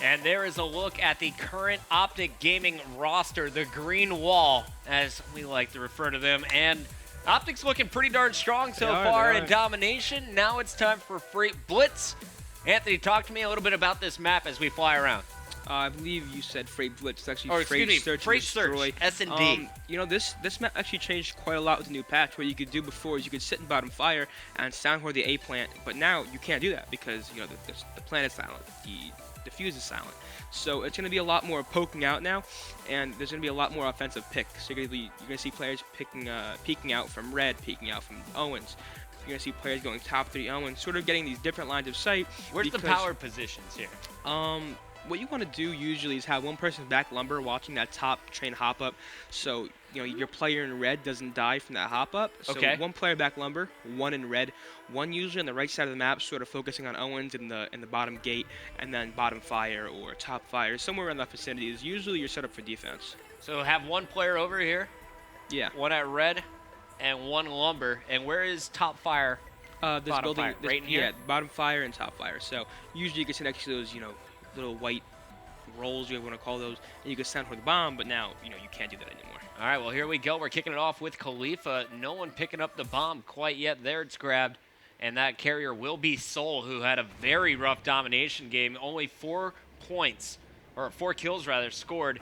And there is a look at the current Optic Gaming roster, the green wall, as we like to refer to them. And Optic's looking pretty darn strong so far in domination. Now it's time for Freight Blitz. Anthony, talk to me a little bit about this map as we fly around. I believe you said Freight Blitz. It's actually Freight Search and Destroy. S&D. You know, this map actually changed quite a lot with the new patch. What you could do before is you could sit in bottom fire and soundhorn the A plant, but now you can't do that because, you know, the plant is silent. The fuse is silent. So it's going to be a lot more poking out now, and there's going to be a lot more offensive picks. So you're going to see players peeking out from red, peeking out from Owens. You're going to see players going top 3 Owens, sort of getting these different lines of sight. Where's the power positions here? What you want to do usually is have one person back lumber watching that top train hop up, so you know your player in red doesn't die from that hop up. So one player back lumber, one in red, one usually on the right side of the map, sort of focusing on Owens in the bottom gate, and then bottom fire or top fire, somewhere around that vicinity is usually your setup for defense. So have one player over here, one at red, and one lumber. And where is top fire? This building, fire, right in here. Yeah, bottom fire and top fire. So usually you can sit next to those, you know, little white rolls, you want to call those, and you can sound for the bomb, but now, you know, you can't do that anymore. All right, well, here we go. We're kicking it off with Khalifa. No one picking up the bomb quite yet. There it's grabbed, and that carrier will be Soul, who had a very rough domination game. Only 4 points, or 4 kills, rather, scored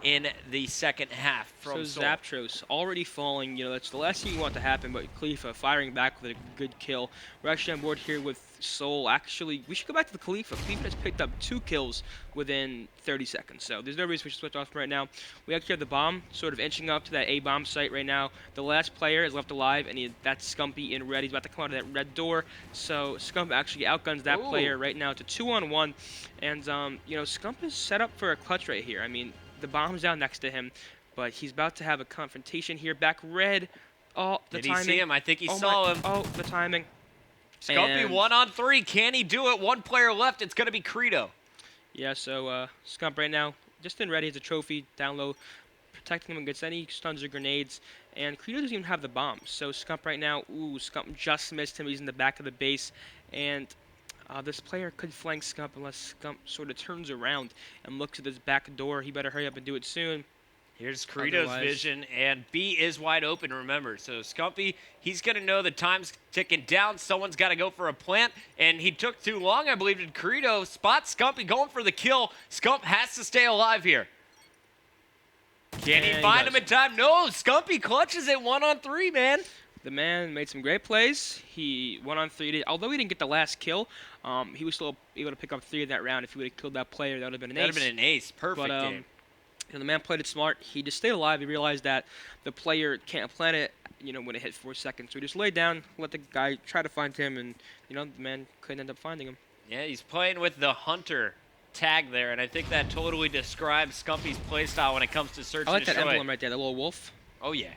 in the second half from So Soul. Zaptros already falling, you know, that's the last thing you want to happen, but Khalifa firing back with a good kill. We're actually on board here with Soul. Actually, we should go back to the Khalifa. Khalifa has picked up 2 kills within 30 seconds, so there's no reason we should switch off right now. We actually have the bomb sort of inching up to that A bomb site right now. The last player is left alive, and that's Scumpy in red. He's about to come out of that red door, so Scump actually outguns that player right now to 2-on-1, and you know, Scump is set up for a clutch right here. I mean, the bomb's down next to him, but he's about to have a confrontation here. Back red. Oh, the timing. Did he see him? I think he saw him. Oh, the timing. Scumpy 1-on-3. Can he do it? 1 player left. It's going to be Credo. Yeah, so Scump right now, just in red. He has a trophy down low, protecting him against any stuns or grenades. And Credo doesn't even have the bomb. So Scump right now, Scump just missed him. He's in the back of the base. And this player could flank Scump unless Scump sort of turns around and looks at this back door. He better hurry up and do it soon. Here's Credo's vision, and B is wide open, remember. So Scumpy, he's going to know the time's ticking down. Someone's got to go for a plant, and he took too long, I believe, did Credo spot Scumpy going for the kill. Scump has to stay alive here. Can he find him in time? No, Scumpy clutches it 1-on-3, man. The man made some great plays. He 1-on-3'd. Although he didn't get the last kill, he was still able to pick up 3 in that round. If he would have killed that player, that would have been an ace. That would have been an ace. Perfect game. You know, the man played it smart. He just stayed alive. He realized that the player can't plant it, you know, when it hit 4 seconds. So he just laid down, let the guy try to find him, and, you know, the man couldn't end up finding him. Yeah, he's playing with the Hunter tag there, and I think that totally describes Scumpy's playstyle when it comes to search and destroy. I like that emblem right there, the little wolf. Oh, yeah.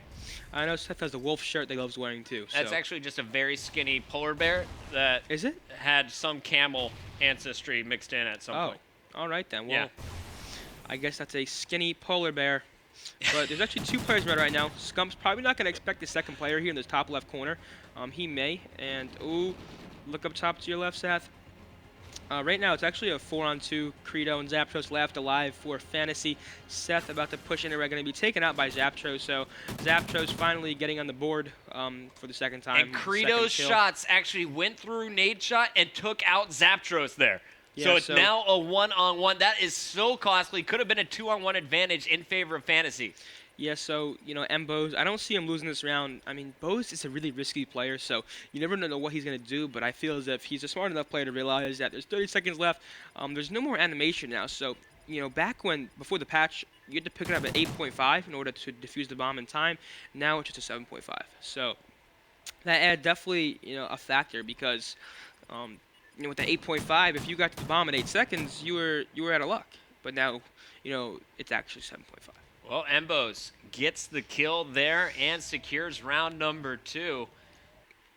I know Seth has the wolf shirt that he loves wearing, too. That's actually just a very skinny polar bear that had some camel ancestry mixed in at some point. All right, then. Well, I guess that's a skinny polar bear. But there's actually 2 players red right now. Scump's probably not going to expect the second player here in this top left corner. He may. And, look up top to your left, Seth. Right now, it's actually a 4-on-2. Credo and Zaptros left alive for Fantasy. Seth about to push in, and we're going to be taken out by Zaptros. So Zaptros finally getting on the board for the second time. And Credo's shots actually went through nade shot and took out Zaptros there. Yeah, so it's now a 1-on-1. That is so costly. Could have been a 2-on-1 advantage in favor of Fantasy. Yeah, so, you know, Bose, I don't see him losing this round. I mean, Bose is a really risky player, so you never know what he's going to do, but I feel as if he's a smart enough player to realize that there's 30 seconds left. There's no more animation now, so, you know, before the patch, you had to pick it up at 8.5 in order to defuse the bomb in time. Now it's just a 7.5. So that added definitely, you know, a factor because, you know, with the 8.5, if you got to the bomb in 8 seconds, you were out of luck. But now, you know, it's actually 7.5. Well, Embos gets the kill there and secures round number 2.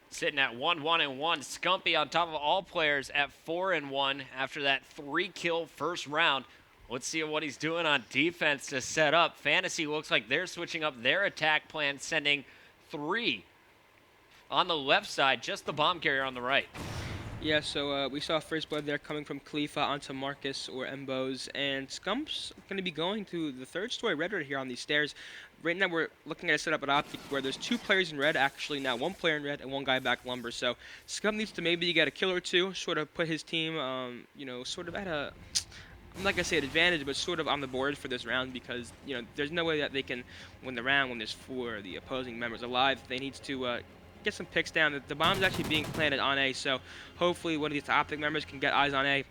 Sitting at 1-1-1. Scumpy on top of all players at 4-1 after that 3-kill first round. Let's see what he's doing on defense to set up. Fantasy looks like they're switching up their attack plan, sending 3 on the left side, just the bomb carrier on the right. Yeah, so we saw first blood there coming from Khalifa onto Marcus or Embos, and Scump's going to be going to the third story red right here on these stairs. Right now we're looking at a setup at Optic where there's 2 players in red, actually now 1 player in red and 1 guy back lumber. So Scump needs to maybe get a kill or 2, sort of put his team, sort of at a, I'm not gonna say an advantage, but sort of on the board for this round because there's no way that they can win the round when there's 4 of the opposing members alive. They need to get some picks down. The bomb's actually being planted on A, so hopefully one of these Optic members can get eyes on A.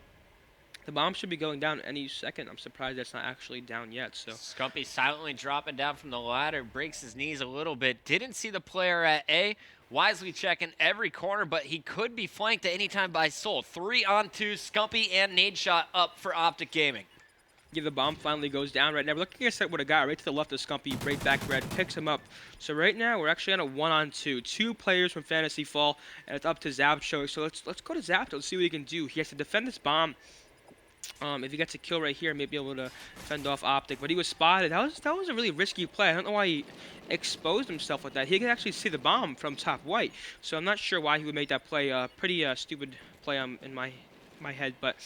The bomb should be going down any second. I'm surprised that's not actually down yet. So Scumpy silently dropping down from the ladder, breaks his knees a little bit. Didn't see the player at A. Wisely checking every corner, but he could be flanked at any time by Soul. 3-on-2, Scumpy and Nadeshot up for Optic Gaming. yeah, the bomb finally goes down right now. We're looking at a set with a guy right to the left of Scumpy, right back red, picks him up. So right now we're actually on a 1-on-2. 2 players from Fantasy Fall, and it's up to Zapcho. So let's go to Zapcho and see what he can do. He has to defend this bomb. If he gets a kill right here, maybe able to fend off Optic. But he was spotted. That was a really risky play. I don't know why he exposed himself like that. He could actually see the bomb from top white. So I'm not sure why he would make that play. Pretty stupid play in my head. But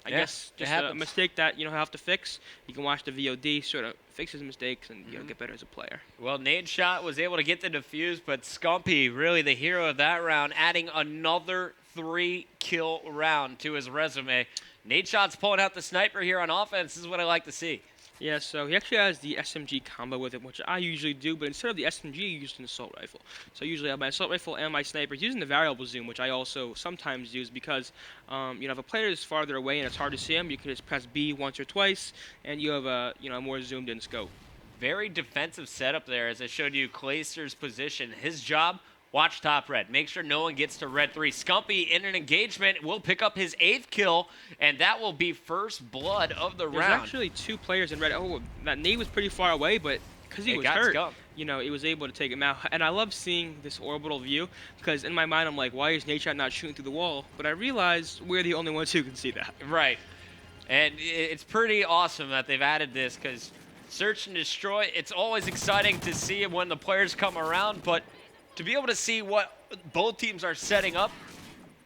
I guess just a mistake that he'll have to fix. You can watch the VOD, sort of fix his mistakes, and get better as a player. Well, Nadeshot was able to get the defuse, but Scumpy, really the hero of that round, adding another 3-kill round to his resume. Nadeshot's pulling out the sniper here on offense. This is what I like to see. Yeah, so he actually has the SMG combo with him, which I usually do, but instead of the SMG, he used an assault rifle. So I usually have my assault rifle and my sniper using the variable zoom, which I also sometimes use because, if a player is farther away and it's hard to see him, you can just press B once or twice, and you have a more zoomed in scope. Very defensive setup there, as I showed you Clayster's position. His job, watch top red. Make sure no one gets to red 3. Scumpy in an engagement will pick up his 8th kill, and that will be first blood of the round. There's actually 2 players in red. Oh, that nade was pretty far away, but because he was hurt, he was able to take him out. And I love seeing this orbital view because in my mind I'm like, why is Nadeshot not shooting through the wall? But I realized we're the only ones who can see that. Right. And it's pretty awesome that they've added this because search and destroy, it's always exciting to see when the players come around, but to be able to see what both teams are setting up,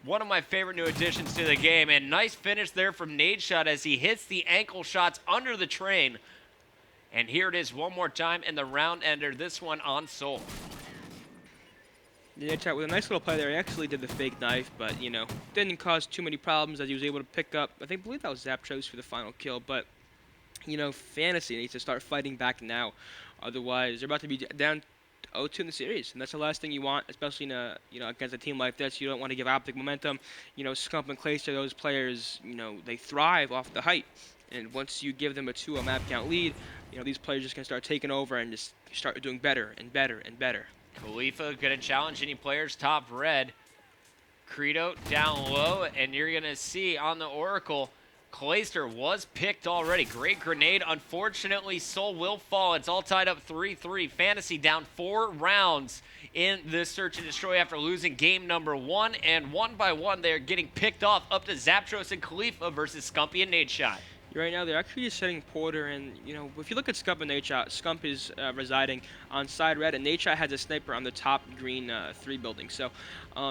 one of my favorite new additions to the game. And nice finish there from Nadeshot as he hits the ankle shots under the train. And here it is one more time in the round ender, this one on Soul. Nadeshot with a nice little play there. He actually did the fake knife, but, didn't cause too many problems as he was able to pick up, I believe that was Zapchos for the final kill. But, Fantasy needs to start fighting back now. Otherwise, they're about to be down 0-2 in the series, and that's the last thing you want, especially in against a team like this. You don't want to give Optic momentum. Scump and Clayster, those players, they thrive off the height, and once you give them a 2 map count lead, these players just gonna start taking over and just start doing better and better and better. Khalifa gonna challenge any players top red. Credo down low, and you're gonna see on the Oracle, Clayster was picked already. Great grenade. Unfortunately, Soul will fall. It's all tied up 3-3. Fantasy down 4 rounds in this search and destroy after losing game number 1. And one by one, they're getting picked off up to Zaptros and Khalifa versus Scumpy and Nadeshot. Right now, they're actually just setting Porter, and, if you look at Scump and Nadeshot, Scump is residing on side red, and Nadeshot has a sniper on the top green 3 building. So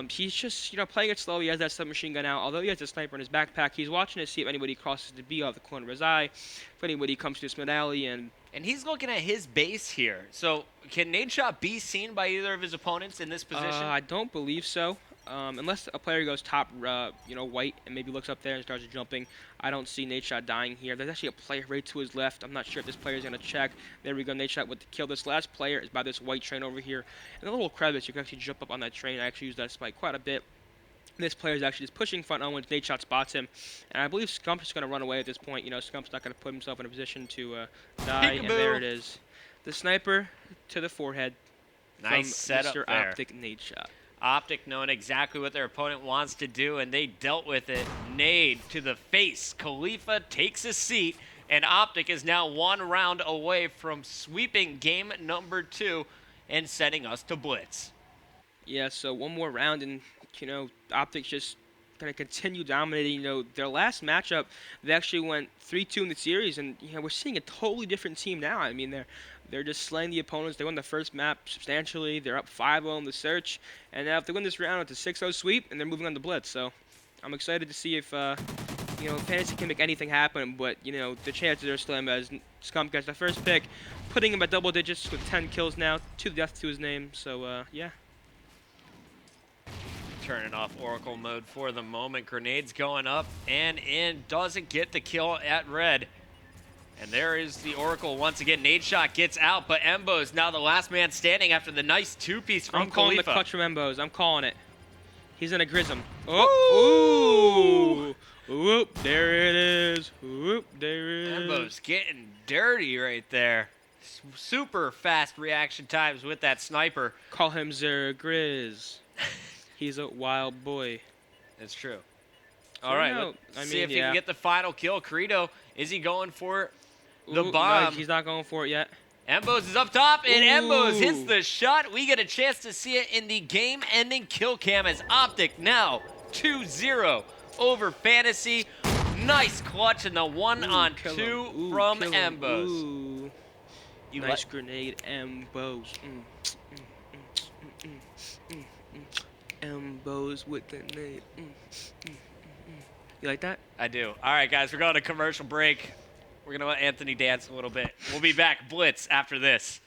he's just, playing it slow. He has that submachine gun out. Although he has a sniper in his backpack, he's watching to see if anybody crosses the B off the corner of his eye, if anybody comes to his mid alley, and he's looking at his base here. So can Nadeshot be seen by either of his opponents in this position? I don't believe so. Unless a player goes top, white, and maybe looks up there and starts jumping, I don't see Nadeshot dying here. There's actually a player right to his left. I'm not sure if this player is going to check. There we go, Nadeshot with the kill. This last player is by this white train over here. And a little crevice, you can actually jump up on that train. I actually use that spike quite a bit. This player is actually just pushing front on when Nadeshot spots him. And I believe Scump's just going to run away at this point. Scump's not going to put himself in a position to die. And there it is. The sniper to the forehead. Nice setup Mr. there. Optic Nadeshot. Optic knowing exactly what their opponent wants to do, and they dealt with it. Nade to the face. Khalifa takes a seat, and Optic is now 1 round away from sweeping game number 2 and sending us to Blitz. Yeah, so one more round, and, Optic's just going to continue dominating. Their last matchup, they actually went 3-2 in the series, and, we're seeing a totally different team now. I mean, they're They're just slaying the opponents. They won the first map substantially. They're up 5-0 in the search. And now if they win this round, it's a 6-0 sweep, and they're moving on to Blitz. So I'm excited to see if, Fantasy can make anything happen. But, the chances are slim as Scump gets the first pick, putting him at double digits with 10 kills now, 2 deaths to his name. So, yeah. Turning off Oracle mode for the moment. Grenades going up and in. Doesn't get the kill at red. And there is the Oracle once again. Nade shot gets out, but Embo is now the last man standing after the nice two-piece from I'm calling Khalifa. the clutch from Embos. I'm calling it. He's in a Grism. Oh, ooh. Whoop, there it is. Whoop, there it is. Embo's getting dirty right there. Super fast reaction times with that sniper. Call him Zer Grizz. He's a wild boy. That's true. All right, let's see if he can get the final kill. Carito, is he going for the bomb? No, he's not going for it yet. Embos is up top, and Embos hits the shot. We get a chance to see it in the game-ending kill cam as Optic now 2-0 over Fantasy. Nice clutch in the 1-on-2 from Embos. Nice grenade, Embos. Embos with the nade. You like that? I do. All right, guys, we're going to commercial break. We're going to let Anthony dance a little bit. We'll be back, Blitz, after this.